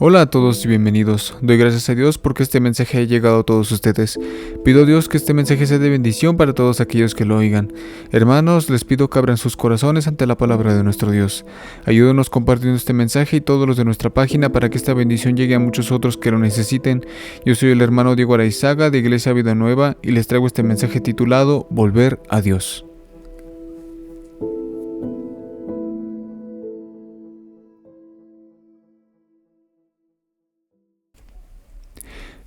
Hola a todos y bienvenidos. Doy gracias a Dios porque este mensaje ha llegado a todos ustedes. Pido a Dios que este mensaje sea de bendición para todos aquellos que lo oigan. Hermanos, les pido que abran sus corazones ante la palabra de nuestro Dios. Ayúdenos compartiendo este mensaje y todos los de nuestra página para que esta bendición llegue a muchos otros que lo necesiten. Yo soy el hermano Diego Araizaga de Iglesia Vida Nueva y les traigo este mensaje titulado Volver a Dios.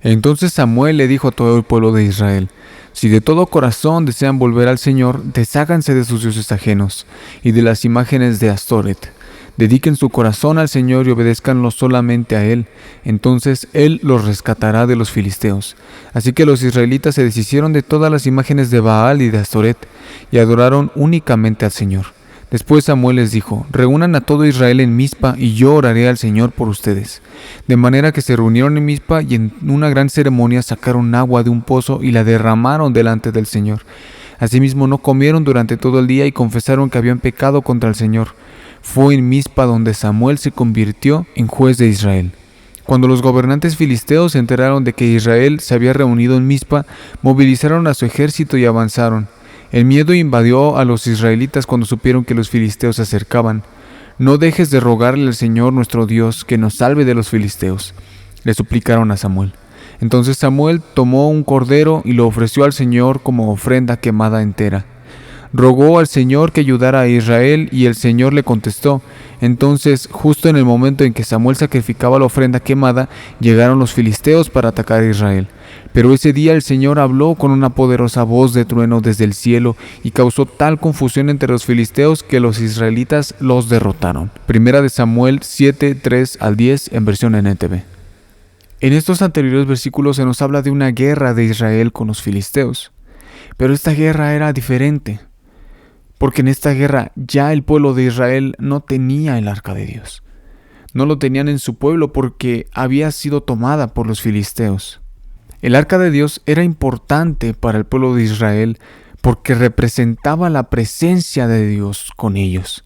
Entonces Samuel le dijo a todo el pueblo de Israel: si de todo corazón desean volver al Señor, desháganse de sus dioses ajenos y de las imágenes de Astoret. Dediquen su corazón al Señor y obedézcanlo solamente a Él. Entonces Él los rescatará de los filisteos. Así que los israelitas se deshicieron de todas las imágenes de Baal y de Astoret y adoraron únicamente al Señor. Después Samuel les dijo: reúnan a todo Israel en Mizpa y yo oraré al Señor por ustedes. De manera que se reunieron en Mizpa y en una gran ceremonia sacaron agua de un pozo y la derramaron delante del Señor. Asimismo no comieron durante todo el día y confesaron que habían pecado contra el Señor. Fue en Mizpa donde Samuel se convirtió en juez de Israel. Cuando los gobernantes filisteos se enteraron de que Israel se había reunido en Mizpa, movilizaron a su ejército y avanzaron. El miedo invadió a los israelitas cuando supieron que los filisteos se acercaban. No dejes de rogarle al Señor nuestro Dios que nos salve de los filisteos, le suplicaron a Samuel. Entonces Samuel tomó un cordero y lo ofreció al Señor como ofrenda quemada entera. Rogó al Señor que ayudara a Israel y el Señor le contestó. Entonces, justo en el momento en que Samuel sacrificaba la ofrenda quemada, llegaron los filisteos para atacar a Israel. Pero ese día el Señor habló con una poderosa voz de trueno desde el cielo y causó tal confusión entre los filisteos que los israelitas los derrotaron. Primera de Samuel 7, 3 al 10 en versión NTV. En estos anteriores versículos se nos habla de una guerra de Israel con los filisteos. Pero esta guerra era diferente, porque en esta guerra ya el pueblo de Israel no tenía el arca de Dios. No lo tenían en su pueblo porque había sido tomada por los filisteos. El arca de Dios era importante para el pueblo de Israel porque representaba la presencia de Dios con ellos.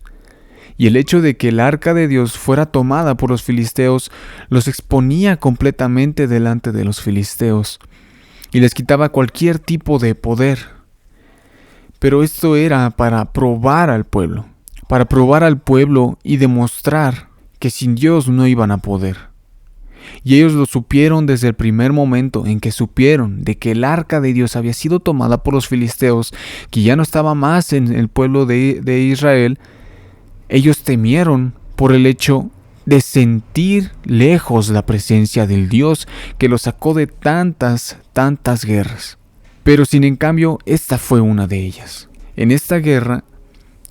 Y el hecho de que el arca de Dios fuera tomada por los filisteos los exponía completamente delante de los filisteos y les quitaba cualquier tipo de poder. Pero esto era para probar al pueblo y demostrar que sin Dios no iban a poder. Y ellos lo supieron desde el primer momento en que supieron de que el arca de Dios había sido tomada por los filisteos, que ya no estaba más en el pueblo de Israel. Ellos temieron por el hecho de sentir lejos la presencia del Dios que los sacó de tantas guerras. Pero sin en cambio, esta fue una de ellas. En esta guerra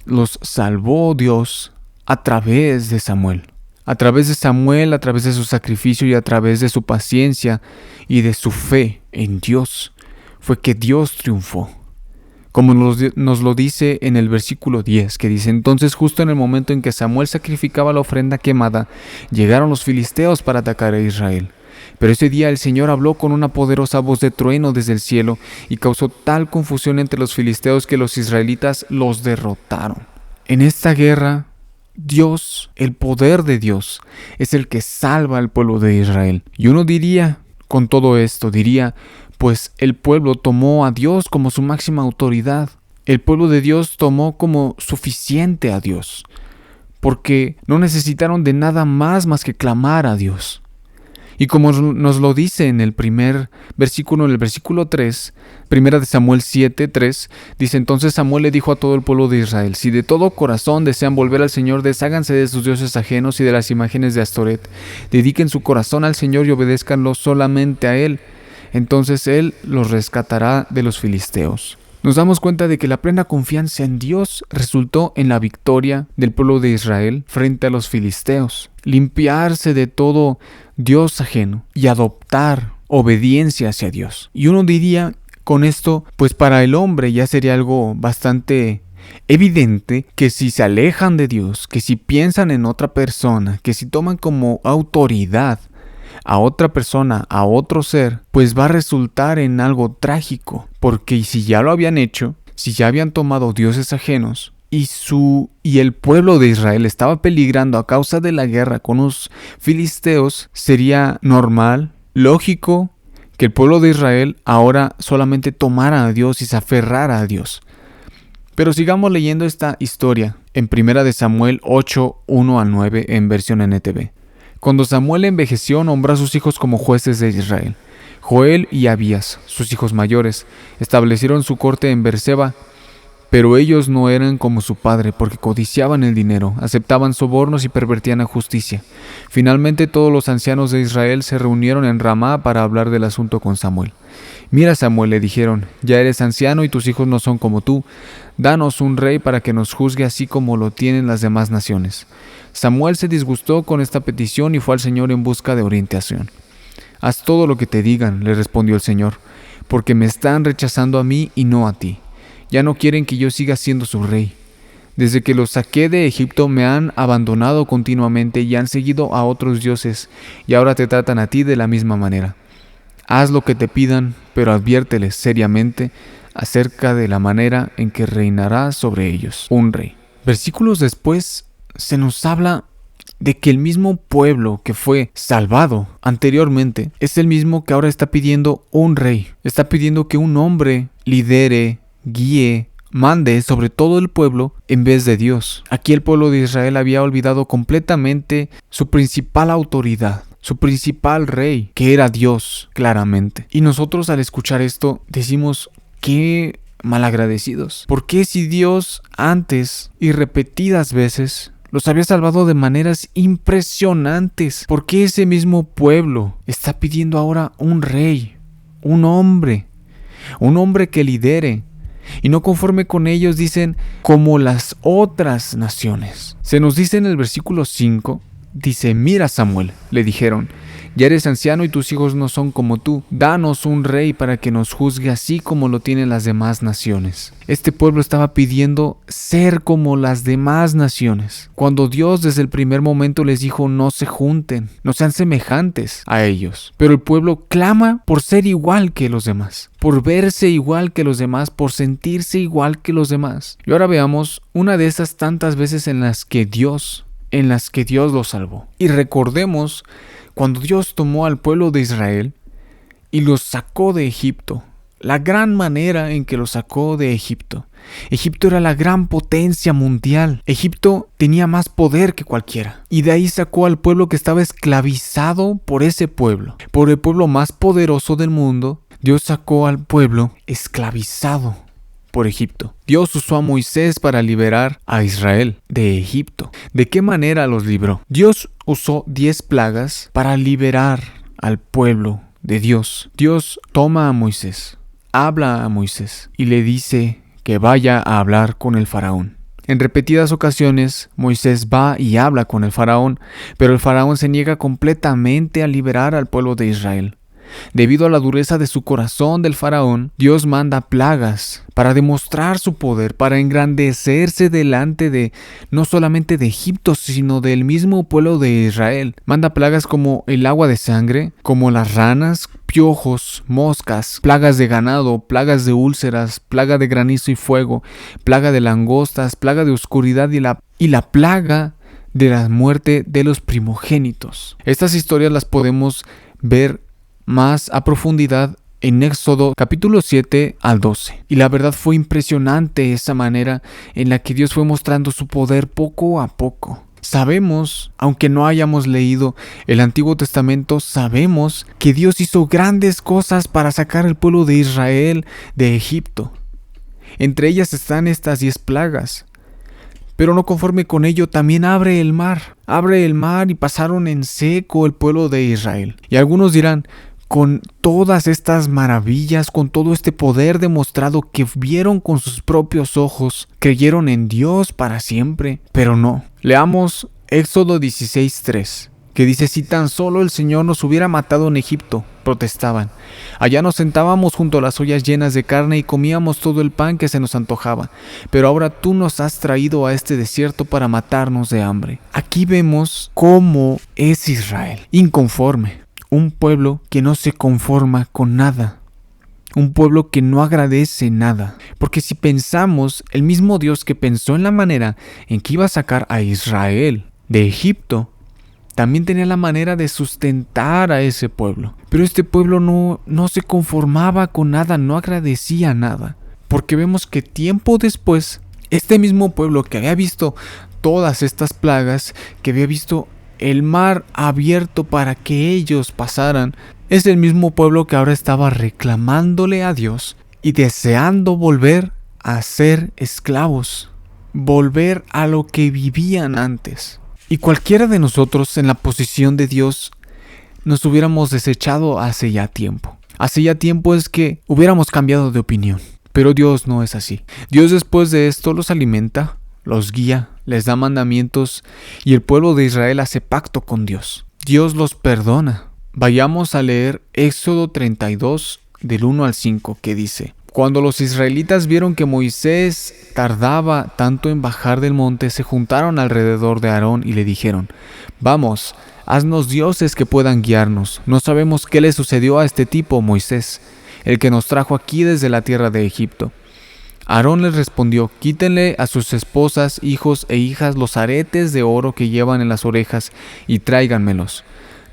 los salvó Dios a través de Samuel. A través de Samuel, a través de su sacrificio y a través de su paciencia y de su fe en Dios, fue que Dios triunfó. Como nos lo dice en el versículo 10, que dice: entonces justo en el momento en que Samuel sacrificaba la ofrenda quemada, llegaron los filisteos para atacar a Israel. Pero ese día el Señor habló con una poderosa voz de trueno desde el cielo y causó tal confusión entre los filisteos que los israelitas los derrotaron. En esta guerra, Dios, el poder de Dios, es el que salva al pueblo de Israel. Y uno diría, con todo esto, pues el pueblo tomó a Dios como su máxima autoridad. El pueblo de Dios tomó como suficiente a Dios, porque no necesitaron de nada más que clamar a Dios. Y como nos lo dice en el primer versículo, en el versículo 3, primera de Samuel 7, 3, dice: entonces Samuel le dijo a todo el pueblo de Israel: si de todo corazón desean volver al Señor, desháganse de sus dioses ajenos y de las imágenes de Astoret. Dediquen su corazón al Señor y obedézcanlo solamente a Él. Entonces Él los rescatará de los filisteos. Nos damos cuenta de que la plena confianza en Dios resultó en la victoria del pueblo de Israel frente a los filisteos. Limpiarse de todo Dios ajeno y adoptar obediencia hacia Dios. Y uno diría con esto, pues para el hombre ya sería algo bastante evidente que si se alejan de Dios, que si piensan en otra persona, que si toman como autoridad a otra persona, a otro ser, pues va a resultar en algo trágico, porque si ya lo habían hecho, si ya habían tomado dioses ajenos, y el pueblo de Israel estaba peligrando a causa de la guerra con los filisteos, sería normal, lógico, que el pueblo de Israel ahora solamente tomara a Dios y se aferrara a Dios. Pero sigamos leyendo esta historia en 1 de Samuel 8, 1 al 9 en versión NTV. Cuando Samuel envejeció, nombró a sus hijos como jueces de Israel. Joel y Abías, sus hijos mayores, establecieron su corte en Beerseba, pero ellos no eran como su padre, porque codiciaban el dinero, aceptaban sobornos y pervertían la justicia. Finalmente todos los ancianos de Israel se reunieron en Ramá para hablar del asunto con Samuel. Mira, Samuel, le dijeron, ya eres anciano y tus hijos no son como tú. Danos un rey para que nos juzgue así como lo tienen las demás naciones. Samuel se disgustó con esta petición y fue al Señor en busca de orientación. Haz todo lo que te digan, le respondió el Señor, porque me están rechazando a mí y no a ti. Ya no quieren que yo siga siendo su rey. Desde que los saqué de Egipto me han abandonado continuamente y han seguido a otros dioses, y ahora te tratan a ti de la misma manera. Haz lo que te pidan, pero adviérteles seriamente acerca de la manera en que reinará sobre ellos un rey. Versículos después se nos habla de que el mismo pueblo que fue salvado anteriormente es el mismo que ahora está pidiendo un rey. Está pidiendo que un hombre lidere, guíe, mande sobre todo el pueblo en vez de Dios. Aquí el pueblo de Israel había olvidado completamente su principal autoridad, su principal rey, que era Dios, claramente. Y nosotros al escuchar esto decimos, qué malagradecidos. ¿Por qué si Dios antes y repetidas veces los había salvado de maneras impresionantes? ¿Por qué ese mismo pueblo está pidiendo ahora un rey, un hombre que lidere? Y no conforme con ellos dicen, como las otras naciones. Se nos dice en el versículo 5, dice, mira, Samuel, le dijeron, ya eres anciano y tus hijos no son como tú. Danos un rey para que nos juzgue así como lo tienen las demás naciones. Este pueblo estaba pidiendo ser como las demás naciones, cuando Dios desde el primer momento les dijo no se junten, no sean semejantes a ellos. Pero el pueblo clama por ser igual que los demás, por verse igual que los demás, por sentirse igual que los demás. Y ahora veamos una de esas tantas veces en las que Dios los salvó. Y recordemos cuando Dios tomó al pueblo de Israel y los sacó de Egipto, la gran manera en que los sacó de Egipto. Egipto era la gran potencia mundial. Egipto tenía más poder que cualquiera. Y de ahí sacó al pueblo que estaba esclavizado por ese pueblo. Por el pueblo más poderoso del mundo, Dios sacó al pueblo esclavizado por Egipto. Dios usó a Moisés para liberar a Israel de Egipto. ¿De qué manera los libró? Dios usó 10 plagas para liberar al pueblo de Dios. Dios toma a Moisés, habla a Moisés y le dice que vaya a hablar con el faraón. En repetidas ocasiones, Moisés va y habla con el faraón, pero el faraón se niega completamente a liberar al pueblo de Israel. Debido a la dureza de su corazón del faraón, Dios manda plagas para demostrar su poder, para engrandecerse delante de no solamente de Egipto, sino del mismo pueblo de Israel. Manda plagas como el agua de sangre, como las ranas, piojos, moscas, plagas de ganado, plagas de úlceras, plaga de granizo y fuego, plaga de langostas, plaga de oscuridad y la plaga de la muerte de los primogénitos. Estas historias las podemos ver más a profundidad en Éxodo capítulo 7 al 12. Y la verdad fue impresionante esa manera en la que Dios fue mostrando su poder poco a poco. Sabemos, aunque no hayamos leído el Antiguo Testamento, sabemos que Dios hizo grandes cosas para sacar al pueblo de Israel de Egipto. Entre ellas están estas 10 plagas. Pero no conforme con ello, también abre el mar y pasaron en seco el pueblo de Israel. Y algunos dirán, con todas estas maravillas, con todo este poder demostrado que vieron con sus propios ojos, creyeron en Dios para siempre. Pero no. Leamos Éxodo 16:3, que dice, si tan solo el Señor nos hubiera matado en Egipto, protestaban. Allá nos sentábamos junto a las ollas llenas de carne y comíamos todo el pan que se nos antojaba. Pero ahora tú nos has traído a este desierto para matarnos de hambre. Aquí vemos cómo es Israel, inconforme. Un pueblo que no se conforma con nada. un pueblo que no agradece nada. Porque si pensamos, el mismo Dios que pensó en la manera en que iba a sacar a Israel de Egipto, también tenía la manera de sustentar a ese pueblo. Pero este pueblo no se conformaba con nada, no agradecía nada. Porque vemos que tiempo después, este mismo pueblo que había visto todas estas plagas, que había visto el mar abierto para que ellos pasaran, es el mismo pueblo que ahora estaba reclamándole a Dios y deseando volver a ser esclavos, volver a lo que vivían antes. Y cualquiera de nosotros en la posición de Dios nos hubiéramos desechado hace ya tiempo. Hace ya tiempo es que hubiéramos cambiado de opinión. Pero Dios no es así. Dios después de esto los alimenta, los guía, les da mandamientos y el pueblo de Israel hace pacto con Dios. Dios los perdona. Vayamos a leer Éxodo 32 del 1 al 5 que dice: Cuando los israelitas vieron que Moisés tardaba tanto en bajar del monte, se juntaron alrededor de Aarón y le dijeron: Vamos, haznos dioses que puedan guiarnos. No sabemos qué le sucedió a este tipo, Moisés, el que nos trajo aquí desde la tierra de Egipto. Aarón les respondió: Quítenle a sus esposas, hijos e hijas los aretes de oro que llevan en las orejas y tráiganmelos.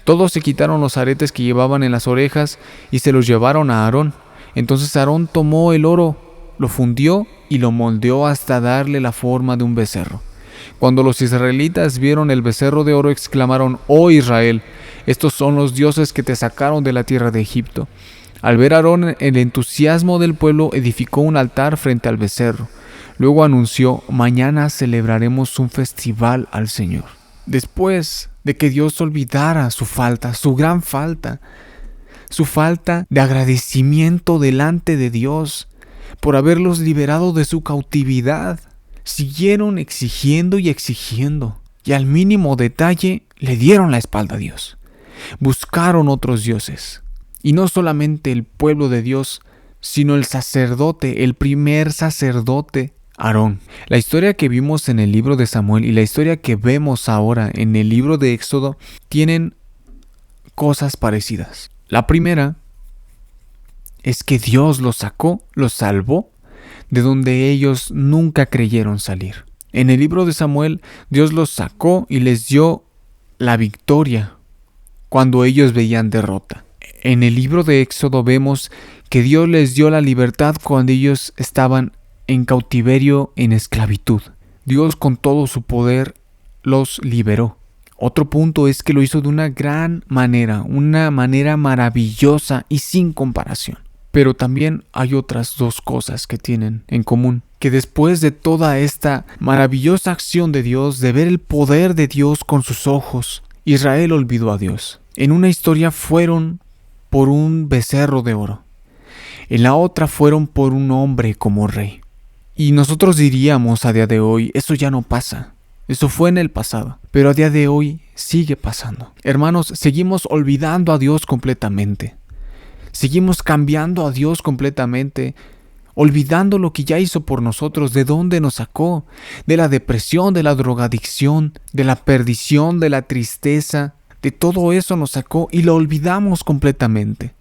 Todos se quitaron los aretes que llevaban en las orejas y se los llevaron a Aarón. Entonces Aarón tomó el oro, lo fundió y lo moldeó hasta darle la forma de un becerro. Cuando los israelitas vieron el becerro de oro, exclamaron: Oh Israel, estos son los dioses que te sacaron de la tierra de Egipto. Al ver a Aarón el entusiasmo del pueblo, edificó un altar frente al becerro. Luego anunció: Mañana celebraremos un festival al Señor. Después de que Dios olvidara su falta, su gran falta, su falta de agradecimiento delante de Dios por haberlos liberado de su cautividad, siguieron exigiendo y exigiendo, y al mínimo detalle le dieron la espalda a Dios. Buscaron otros dioses. Y no solamente el pueblo de Dios, sino el sacerdote, el primer sacerdote, Aarón. La historia que vimos en el libro de Samuel y la historia que vemos ahora en el libro de Éxodo tienen cosas parecidas. La primera es que Dios los sacó, los salvó de donde ellos nunca creyeron salir. En el libro de Samuel, Dios los sacó y les dio la victoria cuando ellos veían derrota. En el libro de Éxodo vemos que Dios les dio la libertad cuando ellos estaban en cautiverio, en esclavitud. Dios con todo su poder los liberó. Otro punto es que lo hizo de una gran manera, una manera maravillosa y sin comparación. Pero también hay otras dos cosas que tienen en común. Que después de toda esta maravillosa acción de Dios, de ver el poder de Dios con sus ojos, Israel olvidó a Dios. En una historia fueron por un becerro de oro. En la otra fueron por un hombre como rey. Y nosotros diríamos a día de hoy, eso ya no pasa. Eso fue en el pasado. Pero a día de hoy sigue pasando. Hermanos, seguimos olvidando a Dios completamente. Seguimos cambiando a Dios completamente, olvidando lo que ya hizo por nosotros, de dónde nos sacó, de la depresión, de la drogadicción, de la perdición, de la tristeza, de todo eso nos sacó y lo olvidamos completamente.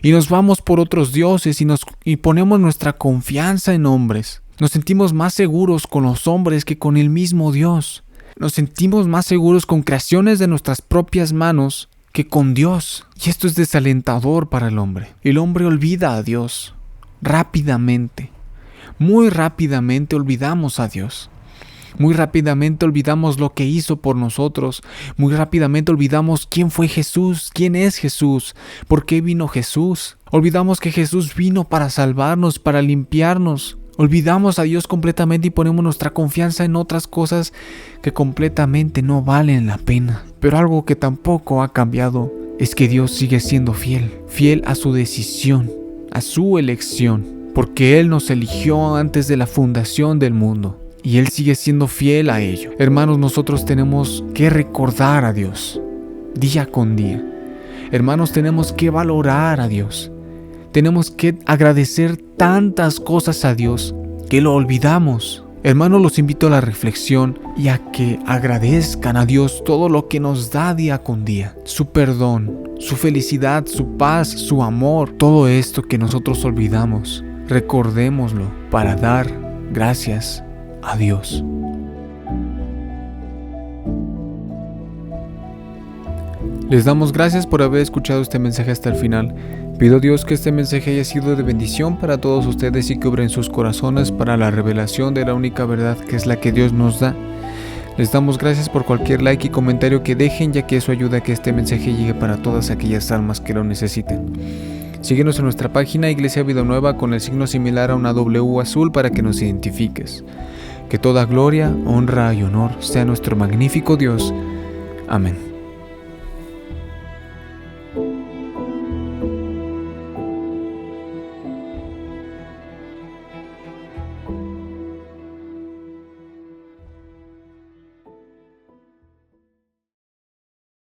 Y nos vamos por otros dioses y ponemos nuestra confianza en hombres. Nos sentimos más seguros con los hombres que con el mismo Dios. Nos sentimos más seguros con creaciones de nuestras propias manos que con Dios. Y esto es desalentador para el hombre. El hombre olvida a Dios rápidamente. Muy rápidamente olvidamos a Dios. Muy rápidamente olvidamos lo que hizo por nosotros. Muy rápidamente olvidamos quién fue Jesús, quién es Jesús, por qué vino Jesús. Olvidamos que Jesús vino para salvarnos, para limpiarnos. Olvidamos a Dios completamente y ponemos nuestra confianza en otras cosas que completamente no valen la pena. Pero algo que tampoco ha cambiado es que Dios sigue siendo fiel, fiel a su decisión, a su elección, porque Él nos eligió antes de la fundación del mundo y Él sigue siendo fiel a ello. Hermanos, nosotros tenemos que recordar a Dios día con día. Hermanos, tenemos que valorar a Dios. Tenemos que agradecer tantas cosas a Dios que lo olvidamos. Hermanos, los invito a la reflexión y a que agradezcan a Dios todo lo que nos da día con día. Su perdón, su felicidad, su paz, su amor, todo esto que nosotros olvidamos. Recordémoslo para dar gracias a Dios. Les damos gracias por haber escuchado este mensaje hasta el final. Pido a Dios que este mensaje haya sido de bendición para todos ustedes y que obren sus corazones para la revelación de la única verdad que es la que Dios nos da. Les damos gracias por cualquier like y comentario que dejen, ya que eso ayuda a que este mensaje llegue para todas aquellas almas que lo necesiten. Síguenos en nuestra página Iglesia Vida Nueva con el signo similar a una W azul para que nos identifiques. Que toda gloria, honra y honor sea nuestro magnífico Dios. Amén.